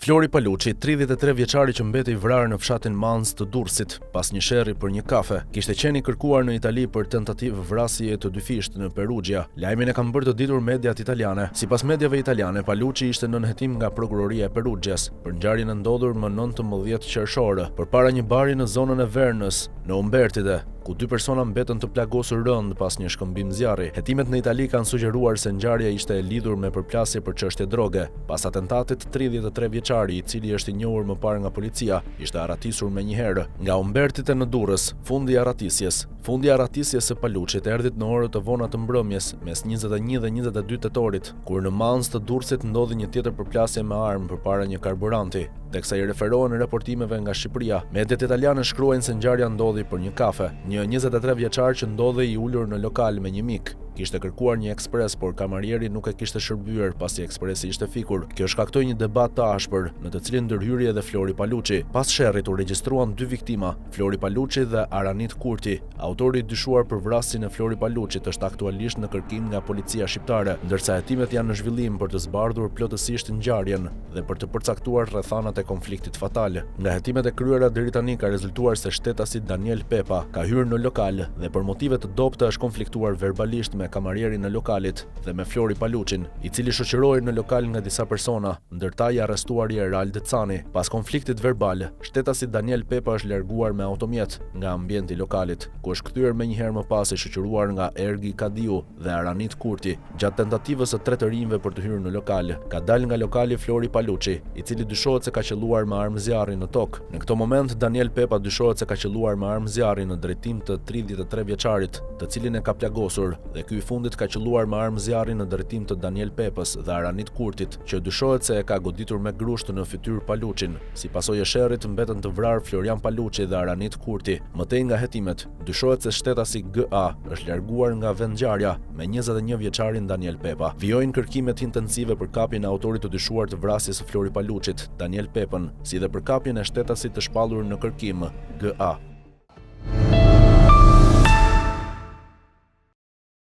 Flori Paluçi, 33 vjeçari që mbeti i vrarë në fshatin Mans të Durrësit pas një sherrri për një kafe, kishte qenë i kërkuar në Itali për tentativë vrasje të dyfisht në Perugia. Lajmin e kanë bërë të ditur mediat italiane. Sipas mediave italiane, Paluçi ishte nën hetim nga prokuroria e Perugias për ngjarjen e ndodhur më 19 qershor përpara një bari në zonën e Vernës, në Umbertide, ku dy persona mbetën të plagosur rënd pas një shkëmbim zjarri. Hetimet në Itali kanë sugjeruar se ngjarja ishte e lidhur me përplasje për çështje droge. Pas atentatit, 33 vjeçari, i cili është i njohur më parë nga policia, ishte arratisur menjëherë nga Umbertide në Durrës. Fundi i arratisjes së Paluçit erdhi në orët e vona të mbrëmjes, mes 21 dhe 22 tetorit, kur në Mans të Durrësit ndodhi një tjetër përplasje me armë përpara një karburanti. Teksa i referohen raportimeve nga Shqipëria, mediat italiane shkruajnë se ngjarja ndodhi për një kafe. Një 23 vjeçar që ndodhej i ulur në lokal me një mik. Kishte kërkuar një ekspres, por kamarieri nuk e kishte shërbyer pasi ekspresi ishte fikur. Kjo shkaktoi një debat të ashpër, në të cilin ndërhyrje edhe Flori Paluçi. Pas sherrit u regjistruan dy viktima, Flori Paluçi dhe Aranit Kurti. Autori i dyshuar për vrasjen e Flori Paluçit është aktualisht në kërkim nga policia shqiptare, ndërsa hetimet janë në zhvillim për të zbardhur plotësisht ngjarjen dhe për të përcaktuar rrethanat e konfliktit fatal. Nga hetimet e kryera deri tani ka rezultuar se shtetasi Daniel Pepa ka hyrë në lokal dhe për motive të dobta është konfliktuar verbalisht me kamarierin e lokalit dhe me Flori Paluçin, i cili shoqërohej në lokal nga disa persona, ndërta i arrestuari Erald Decani. Pas konfliktit verbal, shtetasi Daniel Pepa është larguar me automjet nga ambienti i lokalit, ku është kthyer menjëherë më pas i shoqëruar nga Ergi Kadiu dhe Aranit Kurti. Gjatë tentativës së tre të rinjve për të hyrë në lokal, ka dalë nga lokali Flori Paluçi, i cili dyshohet se ka qelluar me armë zjarri në tokë. Në këtë moment, Daniel Pepa dyshohet se ka qelluar me armë zjarri në drejtim të 33 vjeçarit, të cilin e ka plagosur, dhe ky i fundit ka qelluar me armë zjarri në drejtim të Daniel Pepës dhe Aranit Kurtit, që dyshohet se e ka goditur me grusht në fytyrë Paluçin. Si pasojë e sherrit mbetën të vrarë Florian Paluçi dhe Aranit Kurti. Mëtej nga hetimet, dyshohet se shtetasi GA është larguar nga vendngjarja me 21 vjeçarin Daniel Pepa. Vijojnë kërkimet intensive për kapjen e autorit të dyshuar të vrasjes së Flori Paluçit, Daniel Pepën, si dhe për kapjen e shtetasit të shpallur në kërkim GA.